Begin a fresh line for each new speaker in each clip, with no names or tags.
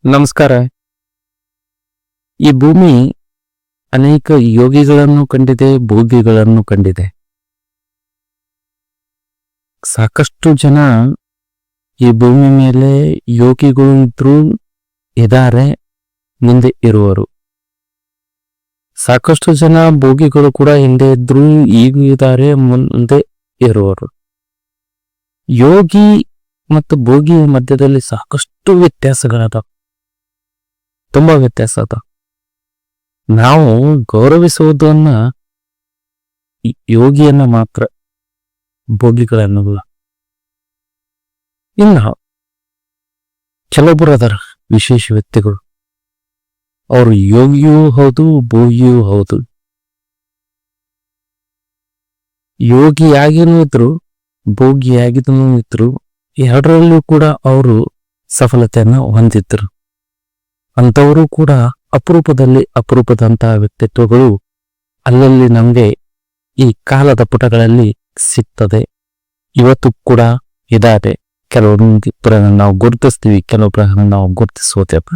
ನಮಸ್ಕಾರ. ಈ ಭೂಮಿ ಅನೇಕ ಯೋಗಿಗಳನ್ನು ಕಂಡಿದೆ, ಭೋಗಿಗಳನ್ನು ಕಂಡಿದೆ. ಸಾಕಷ್ಟು ಜನ ಈ ಭೂಮಿ ಮೇಲೆ ಯೋಗಿಗಳು ಇದ್ರು, ಇದ್ದಾರೆ, ಮುಂದೆ ಇರುವರು. ಸಾಕಷ್ಟು ಜನ ಭೋಗಿಗಳು ಕೂಡ ಹಿಂದೆ ಇದ್ರು, ಈಗ ಇದ್ದಾರೆ, ಮುಂದೆ ಇರುವರು. ಯೋಗಿ ಮತ್ತು ಭೋಗಿ ಮಧ್ಯದಲ್ಲಿ ಸಾಕಷ್ಟು ವ್ಯತ್ಯಾಸಗಳದಾವ, ತುಂಬಾ ವ್ಯತ್ಯಾಸ ಅದ. ನಾವು ಗೌರವಿಸುವುದನ್ನ ಯೋಗಿಯನ್ನ ಮಾತ್ರ, ಭೋಗಿಗಳನ್ನಲ್ಲ. ಇನ್ನ ಕೆಲವೊಬ್ಬರು ಅದರ ವಿಶೇಷ ವ್ಯಕ್ತಿಗಳು, ಅವರು ಯೋಗಿಯೂ ಹೌದು, ಭೋಗಿಯೂ ಹೌದು. ಯೋಗಿಯಾಗಿನೂ ಇದ್ರು, ಭೋಗಿಯಾಗಿನೂ ಇದ್ರು, ಎರಡರಲ್ಲೂ ಕೂಡ ಅವರು ಸಫಲತೆಯನ್ನು ಹೊಂದಿದ್ರು. ಅಂಥವರು ಕೂಡ ಅಪರೂಪದಂತಹ ವ್ಯಕ್ತಿತ್ವಗಳು ಅಲ್ಲಲ್ಲಿ ನಮಗೆ ಈ ಕಾಲದ ಪುಟಗಳಲ್ಲಿ ಸಿಗ್ತದೆ. ಇವತ್ತು ಕೂಡ ಇದ್ದಾರೆ. ಕೆಲವೊಬ್ಬರನ್ನು ನಾವು ಗುರುತಿಸ್ತೀವಿ, ಕೆಲವೊಬ್ಬರನ್ನು ನಾವು ಗುರುತಿಸೋದಪ್ಪ.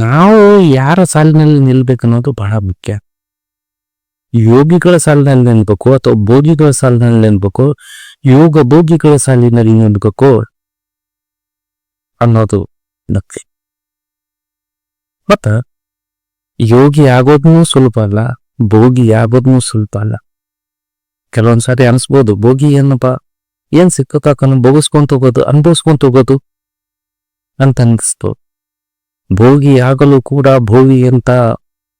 ನಾವು ಯಾರ ಸಾಲಿನಲ್ಲಿ ನಿಲ್ಬೇಕನ್ನೋದು ಬಹಳ ಮುಖ್ಯ. ಯೋಗಿಗಳ ಸಾಲಿನಲ್ಲಿ ನಿಲ್ಬೇಕು ಅಥವಾ ಭೋಗಿಗಳ ಸಾಲಿನಲ್ಲಿ ನಿಲ್ಬೇಕು, ಯೋಗ ಭೋಗಿಗಳ ಸಾಲಿನಲ್ಲಿ ನಿಲ್ಬೇಕು ಅನ್ನೋದು ನಕ್ಷೆ. ಮತ್ತ ಯೋಗಿ ಆಗೋದನ್ನು ಸುಲಭ ಅಲ್ಲ, ಭೋಗಿ ಆಗೋದನ್ನು ಸುಲಭ ಅಲ್ಲ. ಕೆಲವೊಂದ್ಸಾರಿ ಅನ್ಸ್ಬೋದು, ಭೋಗಿ ಏನಪ್ಪ, ಏನ್ ಸಿಕ್ಕತಾಕನ್ನು ಭೋಗಿಸ್ಕೊಂತ ಹೋಗೋದು, ಅನುಭವಿಸ್ಕೊಂತ ಹೋಗೋದು ಅಂತ ಅನ್ಸ್ತು. ಭೋಗಿ ಆಗಲು ಕೂಡ ಭೋಗಿ ಅಂತ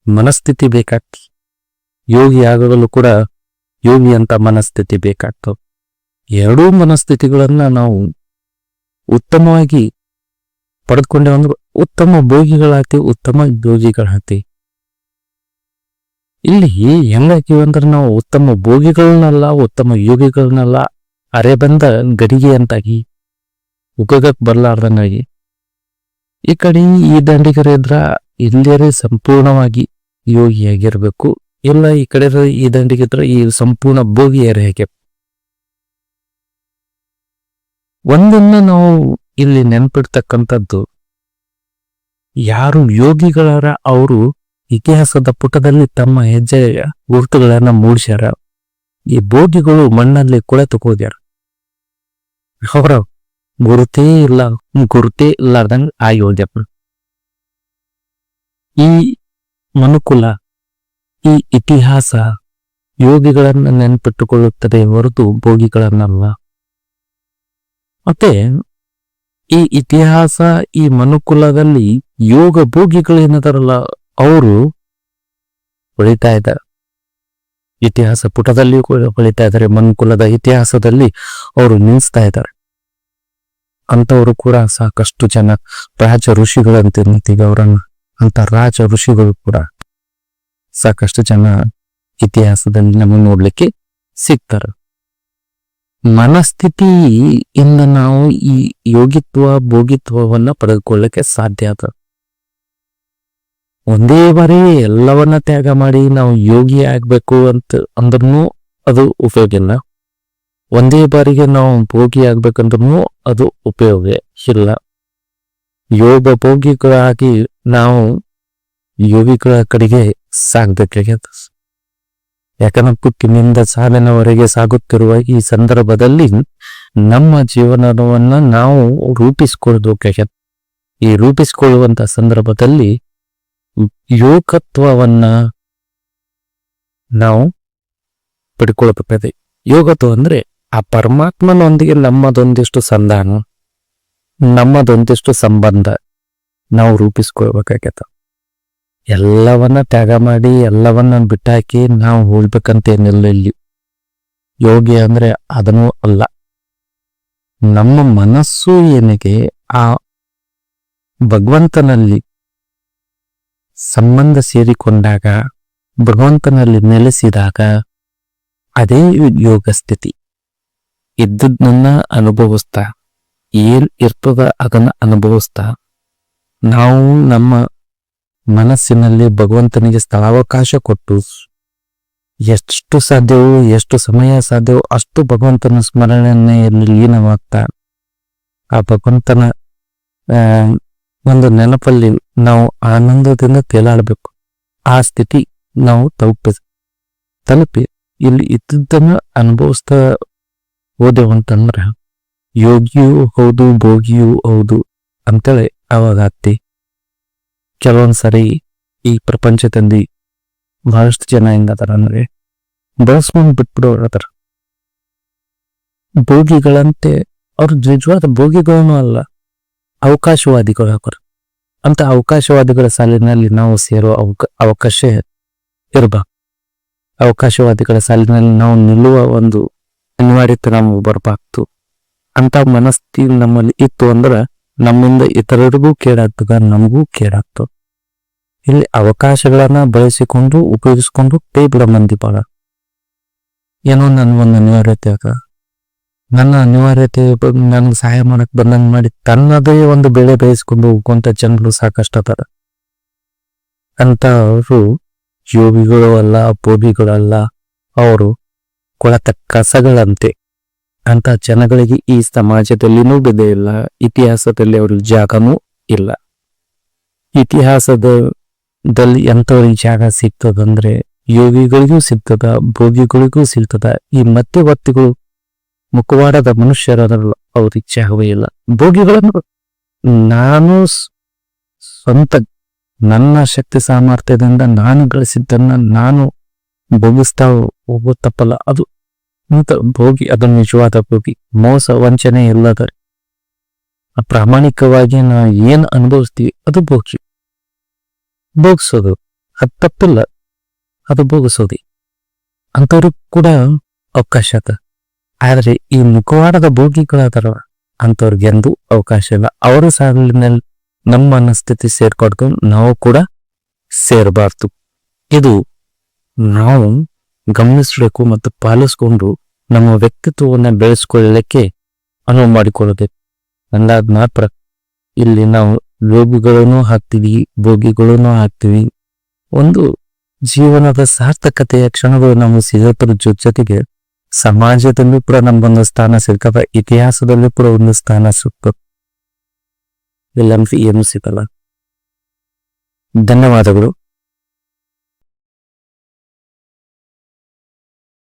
ಮನಸ್ಥಿತಿ ಬೇಕಾಗ್ತದೆ, ಯೋಗಿ ಆಗಲು ಕೂಡ ಯೋಗಿ ಅಂತ ಮನಸ್ಥಿತಿ ಬೇಕಾಗ್ತದೆ. ಎರಡೂ ಮನಸ್ಥಿತಿಗಳನ್ನ ನಾವು ಉತ್ತಮವಾಗಿ ಪಡೆದುಕೊಂಡೆ ಅಂದ್ರೆ ಉತ್ತಮ ಭೋಗಿಗಳಾಗ್ತೀವಿ, ಉತ್ತಮ ಯೋಗಿಗಳಾಗ್ತೀವಿ. ಇಲ್ಲಿ ಹೆಂಗಾಕಿವಂದ್ರೆ ನಾವು ಉತ್ತಮ ಭೋಗಿಗಳನ್ನಲ್ಲ, ಉತ್ತಮ ಯೋಗಿಗಳನ್ನಲ್ಲ, ಅರೆ ಬಂದ ಗಡಿಗೆ ಅಂತಾಗಿ ಉಗಗಕ್ ಬರ್ಲಾರ್ದಂಗಾಗಿ ಈ ಕಡೆ ಈ ದಂಡಿಗರ ಇದ್ರ ಇಲ್ಲೇ ಸಂಪೂರ್ಣವಾಗಿ ಯೋಗಿಯಾಗಿರ್ಬೇಕು, ಇಲ್ಲ ಈ ಕಡೆ ಈ ದಂಡಿಗಿದ್ರ ಈ ಸಂಪೂರ್ಣ ಭೋಗಿಯರ ಹೇಗೆ. ಒಂದನ್ನ ನಾವು ಇಲ್ಲಿ ನೆನ್ಪಿಡ್ತಕ್ಕಂಥದ್ದು, ಯಾರು ಯೋಗಿಗಳರ ಅವರು ಇತಿಹಾಸದ ಪುಟದಲ್ಲಿ ತಮ್ಮ ಹೆಜ್ಜೆಯ ಗುರುತುಗಳನ್ನ ಮೂಡಿಸ್ಯಾರ. ಈ ಭೋಗಿಗಳು ಮಣ್ಣಲ್ಲಿ ಕುಳಿತುಕೋದ್ಯಾರ, ಅವರ ಗುರುತೇ ಇಲ್ಲಾರ್ದಂಗ ಆಗಿ ಹೋದ್ಯಪ್ಪ. ಈ ಮನುಕುಲ, ಈ ಇತಿಹಾಸ ಯೋಗಿಗಳನ್ನ ನೆನ್ಪಿಟ್ಟುಕೊಳ್ಳುತ್ತದೆ ಹೊರತು ಭೋಗಿಗಳನ್ನಲ್ಲ. ಮತ್ತೆ ಈ ಇತಿಹಾಸ, ಈ ಮನುಕುಲದಲ್ಲಿ ಯೋಗ ಭೋಗಿಗಳೇನದಾರಲ್ಲ ಅವರು ಹೊಳಿತಾ ಇದ್ದಾರೆ. ಇತಿಹಾಸ ಪುಟದಲ್ಲಿಯೂ ಕೂಡ ಹೊಳಿತಾ ಇದ್ದಾರೆ, ಮನುಕುಲದ ಇತಿಹಾಸದಲ್ಲಿ ಅವರು ನಿಲ್ಲಿಸ್ತಾ ಇದ್ದಾರೆ. ಅಂತವರು ಕೂಡ ಸಾಕಷ್ಟು ಜನ ರಾಜ ಋಷಿಗಳಂತ ನಿಂತೀಗ ಅವರನ್ನ, ಅಂತ ರಾಜ ಋಷಿಗಳು ಕೂಡ ಸಾಕಷ್ಟು ಜನ ಇತಿಹಾಸದಲ್ಲಿ ನಮಗೆ ನೋಡ್ಲಿಕ್ಕೆ ಸಿಗ್ತಾರೆ. ಮನಸ್ಥಿತಿಯಿಂದ ನಾವು ಈ ಯೋಗಿತ್ವ ಭೋಗಿತ್ವವನ್ನ ಪಡೆದುಕೊಳ್ಳಕ್ಕೆ ಸಾಧ್ಯ ಆದ. ಒಂದೇ ಬಾರಿ ಎಲ್ಲವನ್ನ ತ್ಯಾಗ ಮಾಡಿ ನಾವು ಯೋಗಿ ಆಗ್ಬೇಕು ಅಂತ ಅಂದ್ರೂ ಅದು ಉಪಯೋಗ ಇಲ್ಲ, ಒಂದೇ ಬಾರಿಗೆ ನಾವು ಭೋಗಿ ಆಗ್ಬೇಕಂದ್ರೂ ಅದು ಉಪಯೋಗ ಇಲ್ಲ. ಯೋಗ ಭೋಗಿಗಳಾಗಿ ನಾವು ಯೋಗಿಗಳ ಕಡೆಗೆ ಸಾಗ್ಬೇಕಾಗ್ಯದ. ಯಾಕಂದ್ರೆ ಹುಟ್ಟಿನಿಂದ ಸಾವಿನವರೆಗೆ ಸಾಗುತ್ತಿರುವ ಈ ಸಂದರ್ಭದಲ್ಲಿ ನಮ್ಮ ಜೀವನವನ್ನ ನಾವು ರೂಪಿಸಿಕೊಳ್ಬೇಕಾಗ್ಯದ. ಈ ರೂಪಿಸಿಕೊಳ್ಳುವಂತ ಸಂದರ್ಭದಲ್ಲಿ ಯೋಗತ್ವವನ್ನ ನಾವು ಪಡ್ಕೊಳ್ಬೇಕಾದೆ. ಯೋಗತ್ವ ಅಂದ್ರೆ ಆ ಪರಮಾತ್ಮನೊಂದಿಗೆ ನಮ್ಮದೊಂದಿಷ್ಟು ಸಂಧಾನ, ನಮ್ಮದೊಂದಿಷ್ಟು ಸಂಬಂಧ ನಾವು ರೂಪಿಸ್ಕೊಳ್ಬೇಕಾಗ್ಯದ. ಎಲ್ಲವನ್ನ ತ್ಯಾಗ ಮಾಡಿ ಎಲ್ಲವನ್ನ ಬಿಟ್ಟಾಕಿ ನಾವು ಹೋಗ್ಬೇಕಂತೇನಿಲ್ಲ. ಇಲ್ಲಿ ಯೋಗಿ ಅಂದ್ರೆ ಅದನ್ನೂ ಅಲ್ಲ. ನಮ್ಮ ಮನಸ್ಸು ಏನಿಗೆ ಆ ಭಗವಂತನಲ್ಲಿ ಸಂಬಂಧ ಸೇರಿಕೊಂಡಾಗ, ಭಗವಂತನಲ್ಲಿ ನೆಲೆಸಿದಾಗ ಅದೇ ಯೋಗ ಸ್ಥಿತಿ. ಇದ್ದದನ್ನ ಅನುಭವಿಸ್ತಾ, ಏನ್ ಇರ್ತದ ಅದನ್ನ ಅನುಭವಿಸ್ತಾ ನಾವು ನಮ್ಮ ಮನಸ್ಸಿನಲ್ಲಿ ಭಗವಂತನಿಗೆ ಸ್ಥಳಾವಕಾಶ ಕೊಟ್ಟು ಎಷ್ಟು ಸಾಧ್ಯವೋ, ಎಷ್ಟು ಸಮಯ ಸಾಧ್ಯವೋ ಅಷ್ಟು ಭಗವಂತನ ಸ್ಮರಣೆಯಲ್ಲಿ ಲೀನವಾಗ್ತಾ ಆ ಭಗವಂತನ ಆ ಒಂದು ನೆನಪಲ್ಲಿ ನಾವು ಆನಂದದಿಂದ ತೇಲಾಡಬೇಕು. ಆ ಸ್ಥಿತಿ ನಾವು ತಲುಪಿ ಇಲ್ಲಿ ಇದ್ದದ್ದನ್ನ ಅನುಭವಿಸ್ತಾ ಹೋದೆವು ಅಂತಂದ್ರ ಯೋಗಿಯೂ ಹೌದು ಭೋಗಿಯೂ ಹೌದು ಅಂತೇಳಿ ಅವಾಗ ಆಗ್ತಿ. ಕೆಲವೊಂದ್ಸರಿ ಈ ಪ್ರಪಂಚದಲ್ಲಿ ಬಹಳಷ್ಟು ಜನ ಹೆಂಗದಾರ ಅಂದ್ರೆ ಬಳಸ್ಕೊಂಡ್ ಬಿಟ್ಬಿಡೋರದಾರ. ಭೋಗಿಗಳಂತೆ ಅವ್ರ ನಿಜವಾದ ಭೋಗಿಗಳೂ ಅಲ್ಲ, ಅವಕಾಶವಾದಿಗಳು ಹಾಕೋರು. ಅಂತ ಅವಕಾಶವಾದಿಗಳ ಸಾಲಿನಲ್ಲಿ ನಾವು ಸೇರೋ ಅವಕಾಶ ಇರ್ಬೇಕು. ಅವಕಾಶವಾದಿಗಳ ಸಾಲಿನಲ್ಲಿ ನಾವು ನಿಲ್ಲುವ ಒಂದು ಅನಿವಾರ್ಯತೆ ನಮಗೆ ಬರ್ಬಾರ್ದು. ಅಂತ ಮನಸ್ಥಿತಿ ನಮ್ಮಲ್ಲಿ ಇತ್ತು ಅಂದ್ರೆ ನಮ್ಮಿಂದ ಇತರರಿಗೂ ಕೇಡಾಗ್ತದ, ನಮಗೂ ಕೇಡಾಗ್ತದ. ಇಲ್ಲಿ ಅವಕಾಶಗಳನ್ನ ಬಳಸಿಕೊಂಡು ಉಪಯೋಗಿಸ್ಕೊಂಡು ಬಿಡ ಮಂದಿ ಬಾಳ. ಏನೋ ನನ್ನ ಒಂದು ಅನಿವಾರ್ಯತೆ ಆಗ ನನ್ನ ಅನಿವಾರ್ಯತೆ ನನ್ಗೆ ಸಹಾಯ ಮಾಡಕ್ ಬಂದಂಗ ಮಾಡಿ ತನ್ನದೇ ಒಂದು ಬೆಳೆ ಬೇಯಿಸ್ಕೊಂಡು ಹೋಗುವಂತ ಜನರು ಸಾಕಷ್ಟು ಅದಾರ. ಅಂತ ಅವರು ಯೋಗಿಗಳು ಅಲ್ಲ, ಭೋಗಿಗಳಲ್ಲ, ಅವರು ಕೊಳತ ಕಸಗಳಂತೆ. ಅಂತ ಜನಗಳಿಗೆ ಈ ಸಮಾಜದಲ್ಲಿನೂ ಬೆಲೆ ಇಲ್ಲ, ಇತಿಹಾಸದಲ್ಲಿ ಅವ್ರಿಗೆ ಜಾಗನೂ ಇಲ್ಲ. ಇತಿಹಾಸದಲ್ಲಿ ಎಂಥವ್ರಿಗೆ ಜಾಗ ಸಿಗ್ತದಂದ್ರೆ ಯೋಗಿಗಳಿಗೂ ಸಿಗ್ತದ, ಭೋಗಿಗಳಿಗೂ ಸಿಗ್ತದ. ಈ ಮಧ್ಯವರ್ತಿಗಳು ಮುಖವಾಡದ ಮನುಷ್ಯರಲ್ಲ, ಅವ್ರಿಗೆ ಜಾಗವೇ ಇಲ್ಲ. ಭೋಗಿಗಳನ್ನು ನಾನು ಸ್ವಂತ ನನ್ನ ಶಕ್ತಿ ಸಾಮರ್ಥ್ಯದಿಂದ ನಾನು ಗಳಿಸಿದ್ದನ್ನ ನಾನು ಭೋಗಿಸ್ತಾ ಹೋಗುತ್ತಪ್ಪಲ್ಲ, ಅದು ಅಂತ ಭೋಗಿ. ಅದು ನಿಜವಾದ ಭೋಗಿ. ಮೋಸ ವಂಚನೆ ಇಲ್ಲದ ಪ್ರಾಮಾಣಿಕವಾಗಿ ನಾವು ಏನ್ ಅನುಭವಿಸ್ತೀವಿ ಅದು ಭೋಗಿ. ಭೋಗಿಸೋದು ಅದು ತಪ್ಪಿಲ್ಲ, ಅದು ಭೋಗಿಸೋದಿ ಅಂತವ್ರಿಗೆ ಕೂಡ ಅವಕಾಶ ಅದ. ಆದ್ರೆ ಈ ಮುಖವಾಡದ ಭೋಗಿಗಳಾದಾರ ಅಂತವ್ರಿಗೆ ಎಂದೂ ಅವಕಾಶ ಇಲ್ಲ. ಅವರ ಸಾಲಿನಲ್ಲಿ ನಮ್ಮ ಮನಸ್ಥಿತಿ ಸೇರ್ಕೊಂಡು ನಾವು ಕೂಡ ಸೇರಬಾರ್ದು. ಇದು ನಾವು ಗಮನಿಸಬೇಕು ಮತ್ತು ಪಾಲಿಸ್ಕೊಂಡು ನಮ್ಮ ವ್ಯಕ್ತಿತ್ವವನ್ನ ಬೆಳೆಸ್ಕೊಳ್ಳಲಿಕ್ಕೆ ಅನುವು ಮಾಡಿಕೊಳ್ಳಬೇಕು. ಅಂದಾದ ಮಾತ್ರ ಇಲ್ಲಿ ನಾವು ಯೋಗಿಗಳನ್ನು ಹಾಕ್ತಿವಿ, ಭೋಗಿಗಳನ್ನು ಹಾಕ್ತಿವಿ. ಒಂದು ಜೀವನದ ಸಾರ್ಥಕತೆಯ ಕ್ಷಣಗಳು ನಮಗೆ ಸಿಗೋದ್ರ ಜೊತೆಗೆ ಸಮಾಜದಲ್ಲೂ ಕೂಡ ನಮ್ಗೊಂದು ಸ್ಥಾನ ಸಿಗ್ತದ, ಇತಿಹಾಸದಲ್ಲೂ ಕೂಡ ಒಂದು ಸ್ಥಾನ ಸಿಗ್ತದೆ. ಇಲ್ಲಂದ್ರೆ ಏನು ಸಿಗಲ್ಲ. ಧನ್ಯವಾದಗಳು.